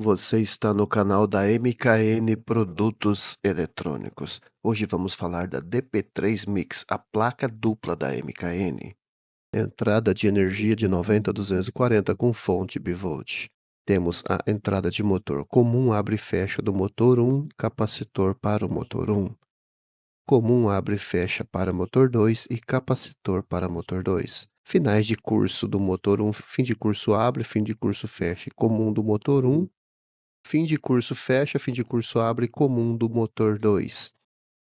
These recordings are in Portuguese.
Você está no canal da MKN Produtos Eletrônicos. Hoje vamos falar da DP3 Mix, a placa dupla da MKN. Entrada de energia de 90 a 240 com fonte bivolt. Temos a entrada de motor comum abre e fecha do motor 1, capacitor para o motor 1. Comum abre e fecha para motor 2 e capacitor para motor 2. Finais de curso do motor 1, fim de curso abre, fim de curso fecha, comum do motor 1. Fim de curso fecha, fim de curso abre, comum do motor 2.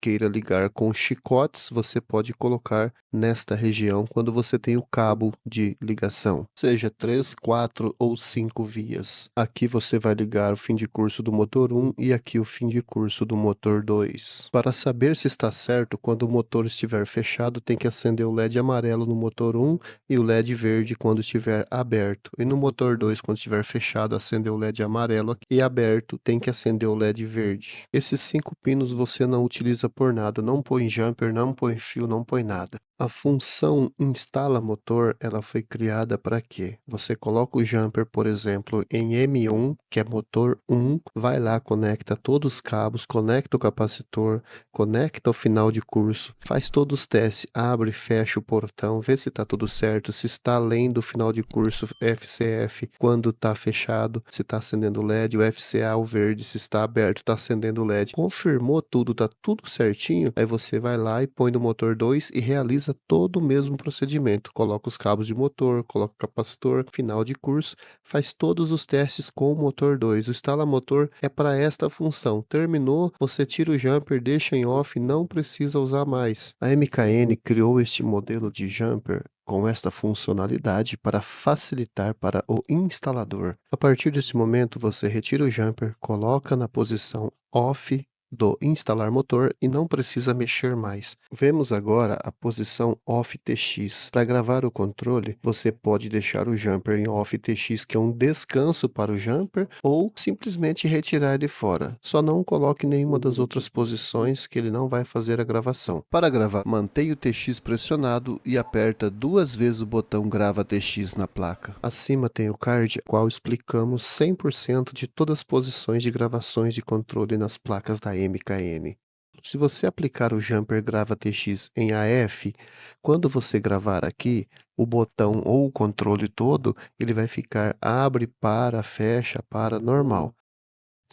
Queira ligar com chicotes, você pode colocar nesta região quando você tem o cabo de ligação, seja 3, 4 ou 5 vias. Aqui você vai ligar o fim de curso do motor 1 e aqui o fim de curso do motor 2. Para saber se está certo, quando o motor estiver fechado, tem que acender o LED amarelo no motor 1 e o LED verde quando estiver aberto. E no motor 2, quando estiver fechado, acender o LED amarelo e aberto, tem que acender o LED verde. Esses 5 pinos você não utiliza por nada, não põe jumper, não põe fio, não põe nada. A função instala motor, ela foi criada para quê? Você coloca o jumper, por exemplo, em M1, que é motor 1, vai lá, conecta todos os cabos, conecta o capacitor, conecta o final de curso, faz todos os testes, abre, fecha o portão, vê se está tudo certo, se está além do final de curso FCF, quando está fechado, se está acendendo o LED, o FCA, o verde, se está aberto, está acendendo o LED. Confirmou tudo, está tudo certinho, aí você vai lá e põe no motor 2 e realiza todo o mesmo procedimento. Coloca os cabos de motor, coloca o capacitor, final de curso, faz todos os testes com o motor 2. O instala motor é para esta função. Terminou, você tira o jumper, deixa em off, não precisa usar mais. A MKN criou este modelo de jumper com esta funcionalidade para facilitar para o instalador. A partir desse momento, você retira o jumper, coloca na posição off do instalar motor e não precisa mexer mais. Vemos agora a posição Off TX. Para gravar o controle, você pode deixar o jumper em Off TX, que é um descanso para o jumper, ou simplesmente retirar ele fora. Só não coloque nenhuma das outras posições que ele não vai fazer a gravação. Para gravar, mantenha o TX pressionado e aperta 2 vezes o botão Grava TX na placa. Acima tem o card, qual explicamos 100% de todas as posições de gravações de controle nas placas da MKN. Se você aplicar o Jumper Grava TX em AF, quando você gravar aqui, o botão ou o controle todo, ele vai ficar abre, para, fecha, para, normal.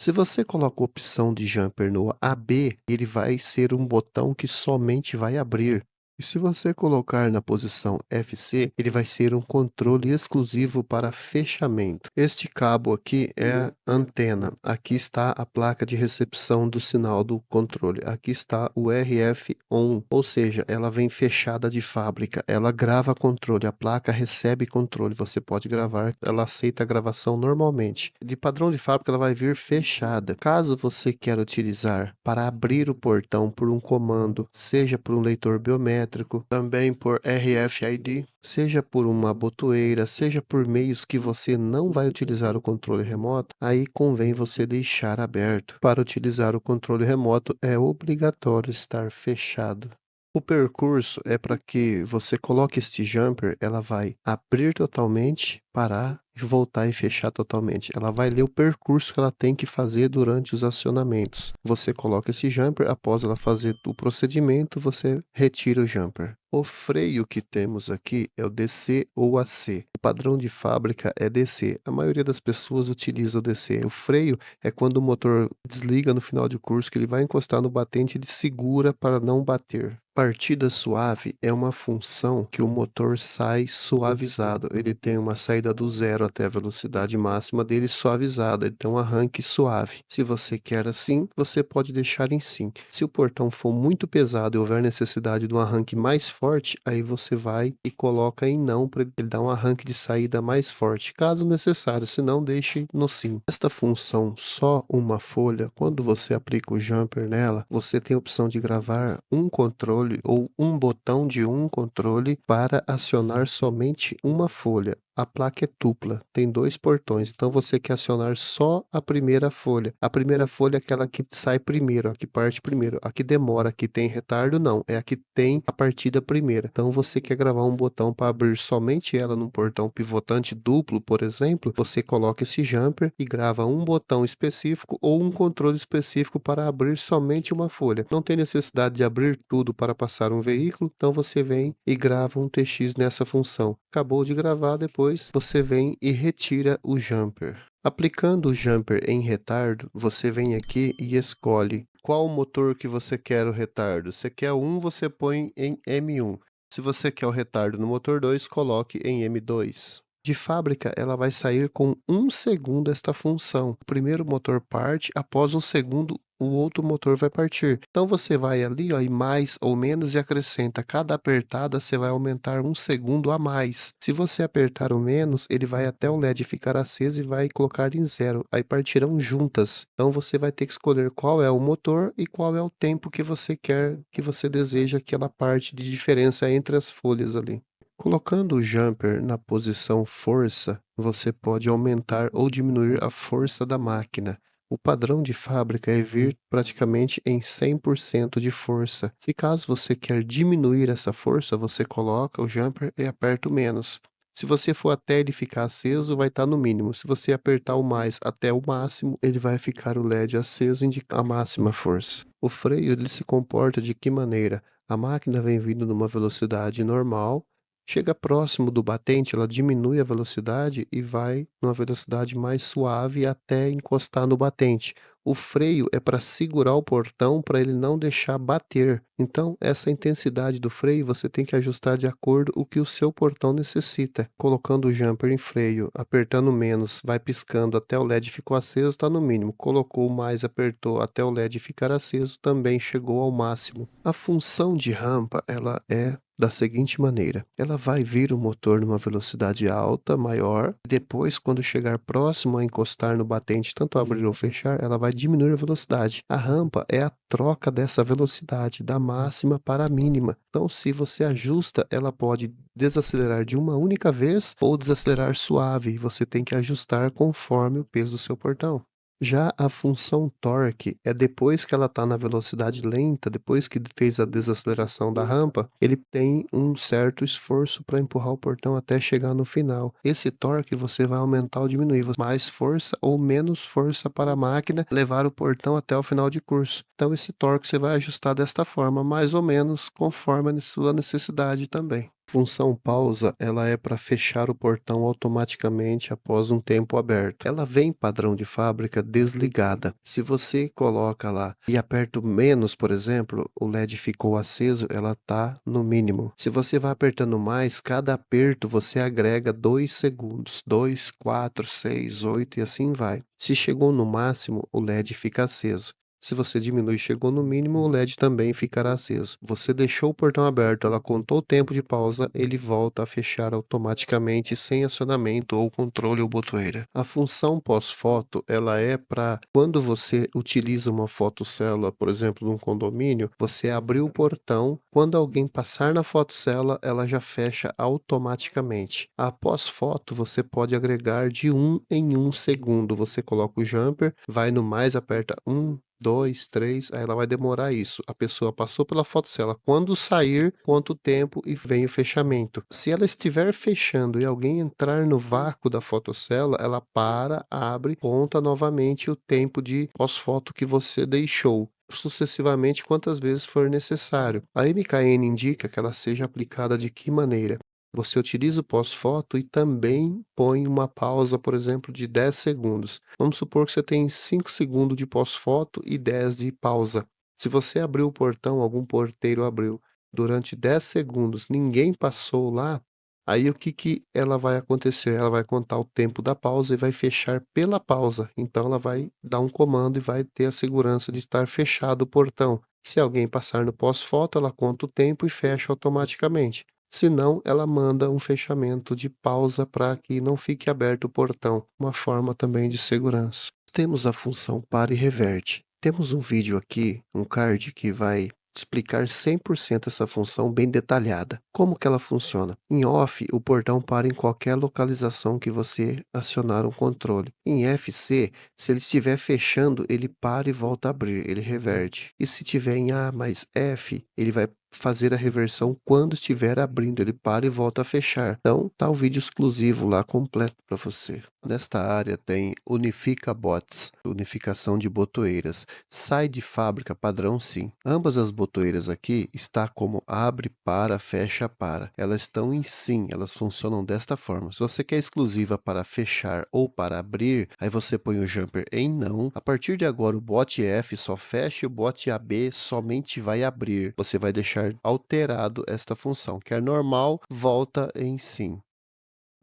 Se você coloca a opção de Jumper no AB, ele vai ser um botão que somente vai abrir. E se você colocar na posição FC, ele vai ser um controle exclusivo para fechamento. Este cabo aqui é a antena. Aqui está a placa de recepção do sinal do controle. Aqui está o RF ON, ou seja, ela vem fechada de fábrica. Ela grava controle, a placa recebe controle. Você pode gravar, ela aceita a gravação normalmente. De padrão de fábrica, ela vai vir fechada. Caso você queira utilizar para abrir o portão por um comando, seja por um leitor biométrico, também por RFID, seja por uma botoeira, seja por meios que você não vai utilizar o controle remoto, aí convém você deixar aberto. Para utilizar o controle remoto é obrigatório estar fechado. O percurso é para que você coloque este jumper, ela vai abrir totalmente, parar e voltar e fechar totalmente. Ela vai ler o percurso que ela tem que fazer durante os acionamentos. Você coloca esse jumper, após ela fazer o procedimento, você retira o jumper. O freio que temos aqui é o DC ou AC. O padrão de fábrica é DC. A maioria das pessoas utiliza o DC. O freio é quando o motor desliga no final de curso, que ele vai encostar no batente, ele segura para não bater. Partida suave é uma função que o motor sai suavizado. Ele tem uma saída do zero até a velocidade máxima dele suavizada. Ele tem um arranque suave. Se você quer assim, você pode deixar em sim. Se o portão for muito pesado e houver necessidade de um arranque mais forte, aí você vai e coloca em não para ele dar um arranque de saída mais forte, caso necessário. Se não, deixe no sim. Esta função só uma folha, quando você aplica o jumper nela, você tem a opção de gravar um controle ou um botão de um controle para acionar somente uma folha. a placa é dupla, tem 2 portões, então você quer acionar só a primeira folha. A primeira folha é aquela que sai primeiro, a que parte primeiro. A que demora, a que tem retardo, não, é a que tem a partida primeira. Então você quer gravar um botão para abrir somente ela num portão pivotante duplo, por exemplo, você coloca esse jumper e grava um botão específico ou um controle específico para abrir somente uma folha. Não tem necessidade de abrir tudo para passar um veículo, então você vem e grava um TX nessa função. Acabou de gravar, depois você vem e retira o jumper. Aplicando o jumper em retardo, você vem aqui e escolhe qual motor que você quer o retardo. Se quer 1, você põe em M1. Se você quer o retardo no motor 2, coloque em M2. De fábrica, ela vai sair com 1 segundo esta função. O primeiro motor parte, após 1 segundo, o outro motor vai partir. Então você vai ali, ó, e mais ou menos e acrescenta. Cada apertada você vai aumentar 1 segundo a mais. Se você apertar o menos, ele vai até o LED ficar aceso e vai colocar em 0. Aí partirão juntas. Então você vai ter que escolher qual é o motor e qual é o tempo que você quer, que você deseja aquela parte de diferença entre as folhas ali. Colocando o jumper na posição força, você pode aumentar ou diminuir a força da máquina. O padrão de fábrica é vir praticamente em 100% de força. Se caso você quer diminuir essa força, você coloca o jumper e aperta o menos. Se você for até ele ficar aceso, vai estar no mínimo. Se você apertar o mais até o máximo, ele vai ficar o LED aceso, indicando a máxima força. O freio ele se comporta de que maneira? A máquina vem vindo numa velocidade normal. Chega próximo do batente, ela diminui a velocidade e vai numa velocidade mais suave até encostar no batente. O freio é para segurar o portão para ele não deixar bater. Então, essa intensidade do freio você tem que ajustar de acordo com o que o seu portão necessita. Colocando o jumper em freio, apertando menos, vai piscando até o LED ficou aceso, está no mínimo. Colocou mais, apertou até o LED ficar aceso, também chegou ao máximo. A função de rampa, ela é da seguinte maneira: ela vai vir o motor numa velocidade alta, maior, e depois, quando chegar próximo a encostar no batente, tanto abrir ou fechar, ela vai diminuir a velocidade. A rampa é a troca dessa velocidade, da máxima para a mínima. Então, se você ajusta, ela pode desacelerar de uma única vez ou desacelerar suave, e você tem que ajustar conforme o peso do seu portão. Já a função torque é depois que ela está na velocidade lenta, depois que fez a desaceleração da rampa, ele tem um certo esforço para empurrar o portão até chegar no final. Esse torque você vai aumentar ou diminuir, mais força ou menos força para a máquina levar o portão até o final de curso. Então esse torque você vai ajustar desta forma, mais ou menos conforme a sua necessidade também. Função pausa, ela é para fechar o portão automaticamente após um tempo aberto. Ela vem padrão de fábrica desligada. Se você coloca lá e aperta o menos, por exemplo, o LED ficou aceso, ela está no mínimo. Se você vai apertando mais, cada aperto você agrega 2 segundos. 2, 4, 6, 8 e assim vai. Se chegou no máximo, o LED fica aceso. Se você diminui e chegou no mínimo, o LED também ficará aceso. Você deixou o portão aberto, ela contou o tempo de pausa, ele volta a fechar automaticamente sem acionamento ou controle ou botoeira. A função pós-foto, ela é para quando você utiliza uma fotocélula, por exemplo, num condomínio, você abriu o portão, quando alguém passar na fotocélula, ela já fecha automaticamente. A pós-foto, você pode agregar de 1 em 1 segundo. Você coloca o jumper, vai no mais, aperta 1, 2, 3, aí ela vai demorar isso. A pessoa passou pela fotocélula. Quando sair, conta o tempo e vem o fechamento. Se ela estiver fechando e alguém entrar no vácuo da fotocélula, ela para, abre, conta novamente o tempo de pós-foto que você deixou, sucessivamente quantas vezes for necessário. A MKN indica que ela seja aplicada de que maneira? Você utiliza o pós-foto e também põe uma pausa, por exemplo, de 10 segundos. Vamos supor que você tem 5 segundos de pós-foto e 10 de pausa. Se você abriu o portão, algum porteiro abriu, durante 10 segundos, ninguém passou lá, aí o que ela vai acontecer? Ela vai contar o tempo da pausa e vai fechar pela pausa. Então ela vai dar um comando e vai ter a segurança de estar fechado o portão. Se alguém passar no pós-foto, ela conta o tempo e fecha automaticamente. Se não, ela manda um fechamento de pausa para que não fique aberto o portão, uma forma também de segurança. Temos a função para e reverte. Temos um vídeo aqui, um card que vai explicar 100% essa função bem detalhada. Como que ela funciona? Em off, o portão para em qualquer localização que você acionar um controle. Em FC, se ele estiver fechando, ele para e volta a abrir, ele reverte. E se tiver em A mais F, ele vai fazer a reversão quando estiver abrindo, ele para e volta a fechar. Então, tá o vídeo exclusivo lá completo para você. Nesta área tem Unifica Bots, unificação de botoeiras. Sai de fábrica padrão sim. Ambas as botoeiras aqui está como abre para, fecha para. Elas estão em sim, elas funcionam desta forma. Se você quer exclusiva para fechar ou para abrir, aí você põe o jumper em não. A partir de agora o bot F só fecha e o bot AB somente vai abrir. Você vai deixar alterado esta função. Quer normal, volta em sim.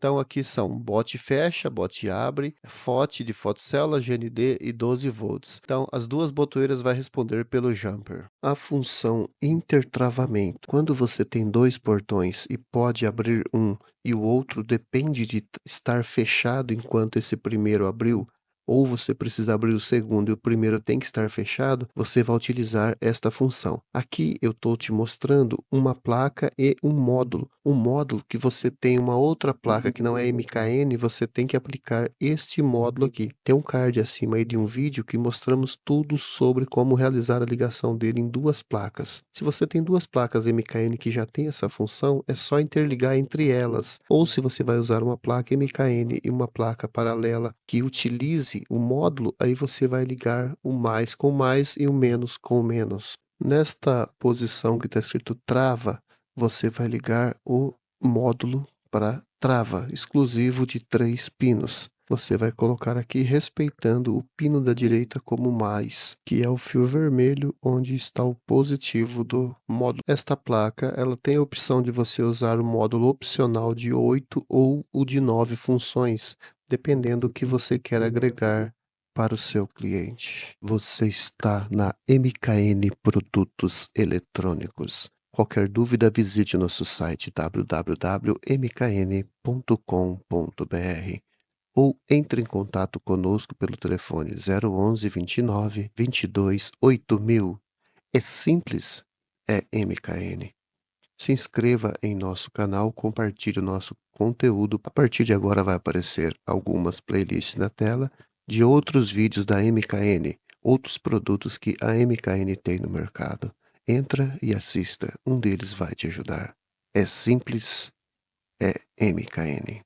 Então aqui são bot fecha, bot abre, FOT de fotocélula, GND e 12 volts. Então as duas botoeiras vai responder pelo jumper. A função intertravamento. Quando você tem dois portões e pode abrir um e o outro depende de estar fechado enquanto esse primeiro abriu, ou você precisa abrir o segundo e o primeiro tem que estar fechado, você vai utilizar esta função. Aqui eu estou te mostrando uma placa e um módulo. Um módulo que você tem uma outra placa que não é MKN, você tem que aplicar este módulo aqui. Tem um card acima aí de um vídeo que mostramos tudo sobre como realizar a ligação dele em duas placas. Se você tem duas placas MKN que já tem essa função, é só interligar entre elas. Ou se você vai usar uma placa MKN e uma placa paralela que utilize o módulo, aí você vai ligar o mais com mais e o menos com menos. Nesta posição que está escrito trava, você vai ligar o módulo para trava, exclusivo de 3 pinos. Você vai colocar aqui respeitando o pino da direita como mais, que é o fio vermelho onde está o positivo do módulo. Esta placa, ela tem a opção de você usar o módulo opcional de 8 ou o de 9 funções, dependendo do que você quer agregar para o seu cliente. Você está na MKN Produtos Eletrônicos. Qualquer dúvida, visite nosso site www.mkn.com.br ou entre em contato conosco pelo telefone 011 29 22 8000. É simples, é MKN. Se inscreva em nosso canal, compartilhe o nosso conteúdo. A partir de agora vai aparecer algumas playlists na tela de outros vídeos da MKN, outros produtos que a MKN tem no mercado. Entra e assista, um deles vai te ajudar. É simples, é MKN.